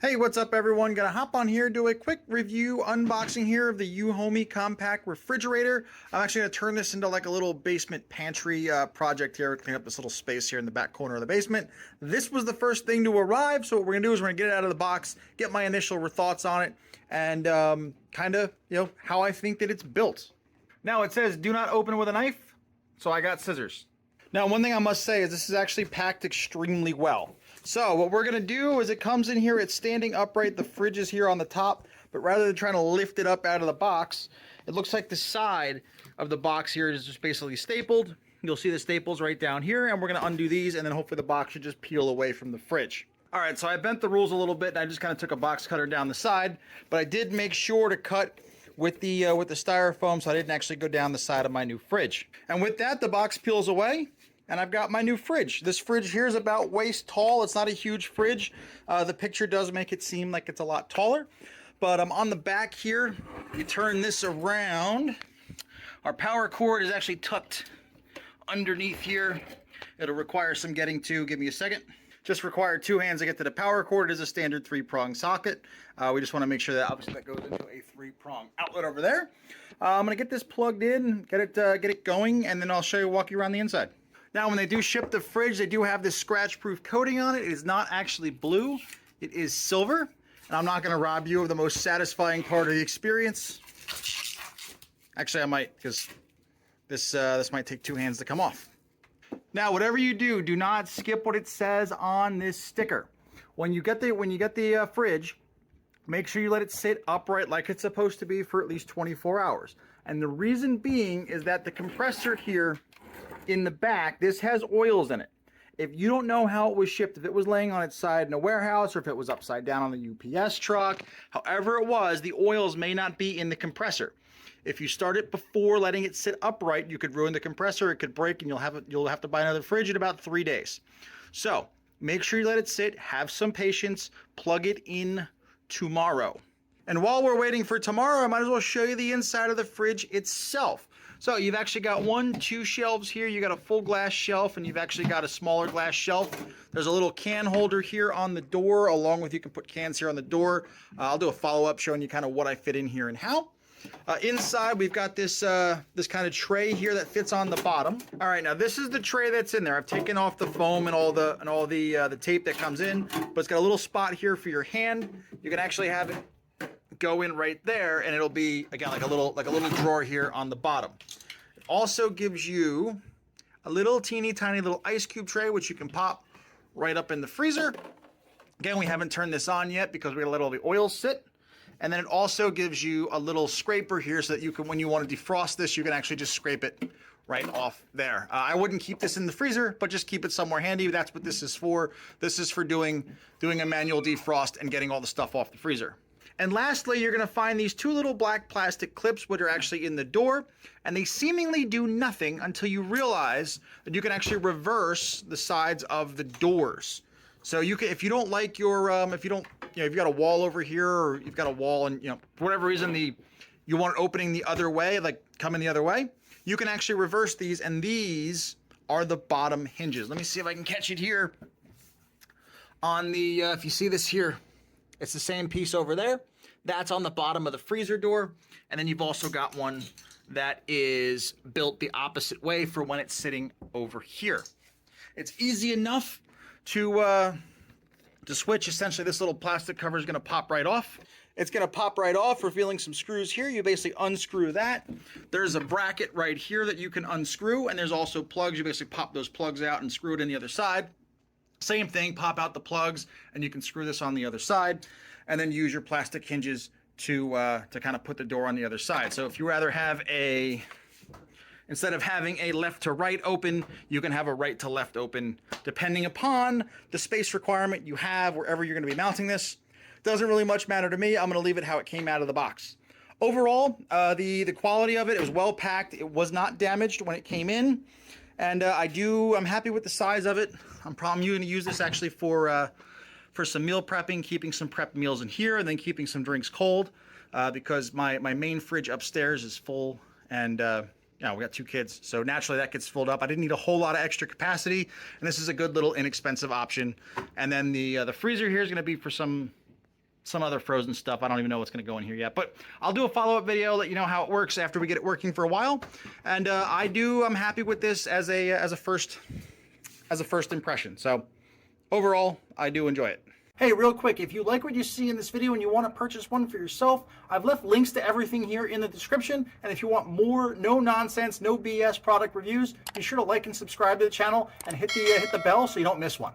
Hey, what's up everyone? Gonna hop on here, do a quick review, unboxing here of the Euhomy compact refrigerator. I'm actually gonna turn this into like a little basement pantry project here, clean up this little space here in the back corner of the basement. This was the first thing to arrive, so what we're gonna do is we're gonna get it out of the box, get my initial thoughts on it, and kind of, how I think that it's built. Now it says, do not open with a knife, so I got scissors. Now, one thing I must say is this is actually packed extremely well. So what we're gonna do is it comes in here, it's standing upright, the fridge is here on the top, but rather than trying to lift it up out of the box, it looks like the side of the box here is just basically stapled. You'll see the staples right down here, and we're gonna undo these, and then hopefully the box should just peel away from the fridge. All right, so I bent the rules a little bit, and I just kind of took a box cutter down the side, but I did make sure to cut with the styrofoam, so I didn't actually go down the side of my new fridge. And with that, the box peels away, and I've got my new fridge. This fridge here is about waist tall. It's not a huge fridge. The picture does make it seem like it's a lot taller. But on the back here, you turn this around. Our power cord is actually tucked underneath here. It'll require some getting to. Give me a second. Just require two hands to get to the power cord. It is a standard 3-prong socket. We just want to make sure that obviously that goes into a 3-prong outlet over there. I'm gonna get this plugged in, get it going, and then I'll walk you around the inside. Now, when they do ship the fridge, they do have this scratch-proof coating on it. It is not actually blue, it is silver. And I'm not gonna rob you of the most satisfying part of the experience. Actually, I might, because this might take two hands to come off. Now, whatever you do, do not skip what it says on this sticker. When you get the fridge, make sure you let it sit upright like it's supposed to be for at least 24 hours. And the reason being is that the compressor here in the back, this has oils in it. If you don't know how it was shipped, if it was laying on its side in a warehouse, or if it was upside down on the UPS truck, however it was, the oils may not be in the compressor. If you start it before letting it sit upright, you could ruin the compressor, it could break, and you'll have to buy another fridge in about 3 days. So make sure you let it sit, have some patience, plug it in tomorrow. And while we're waiting for tomorrow, I might as well show you the inside of the fridge itself. So you've actually got 2 shelves here. You got a full glass shelf, and you've actually got a smaller glass shelf. There's a little can holder here on the door, along with you can put cans here on the door. I'll do a follow-up showing you kind of what I fit in here and how. Inside, we've got this this kind of tray here that fits on the bottom. All right, now this is the tray that's in there. I've taken off the foam and all the tape that comes in, but it's got a little spot here for your hand. You can actually have it go in right there, and it'll be again like a little drawer here on the bottom. It also gives you a little teeny tiny little ice cube tray, which you can pop right up in the freezer. Again, we haven't turned this on yet because we're gonna let all the oils sit. And then it also gives you a little scraper here so that you can, when you want to defrost this, you can actually just scrape it right off there. I wouldn't keep this in the freezer, but just keep it somewhere handy. That's what this is for. This is for doing a manual defrost and getting all the stuff off the freezer. And lastly, you're going to find these 2 little black plastic clips, which are actually in the door, and they seemingly do nothing until you realize that you can actually reverse the sides of the doors. So you can, if you don't like your, if you've got a wall over here, or you've got a wall and, for whatever reason, you want it opening the other way, like coming the other way, you can actually reverse these, and these are the bottom hinges. Let me see if I can catch it here. On the, if you see this here, it's the same piece over there. That's on the bottom of the freezer door. And then you've also got one that is built the opposite way for when it's sitting over here. It's easy enough to switch. Essentially, this little plastic cover is going to pop right off. It's going to pop right off, revealing some screws here. You basically unscrew that. There's a bracket right here that you can unscrew, and there's also plugs. You basically pop those plugs out and screw it in the other side. Same thing, pop out the plugs, and you can screw this on the other side, and then use your plastic hinges to kind of put the door on the other side. So if you rather have instead of having a left to right open, you can have a right to left open, depending upon the space requirement you have wherever you're going to be mounting this. Doesn't really much matter to me. I'm going to leave it how it came out of the box. Overall, the quality of it was well packed. It was not damaged when it came in. And I'm happy with the size of it. I'm probably going to use this actually for some meal prepping, keeping some prepped meals in here, and then keeping some drinks cold, because my main fridge upstairs is full, and we got 2 kids, so naturally that gets filled up. I didn't need a whole lot of extra capacity, and this is a good little inexpensive option. And then the freezer here is going to be for some some other frozen stuff. I don't even know what's going to go in here yet, but I'll do a follow-up video, let you know how it works after we get it working for a while. And I'm happy with this as a first impression. So overall, I do enjoy it. Hey, real quick, if you like what you see in this video and you want to purchase one for yourself, I've left links to everything here in the description. And if you want more no nonsense, no BS product reviews, be sure to like and subscribe to the channel and hit the bell so you don't miss one.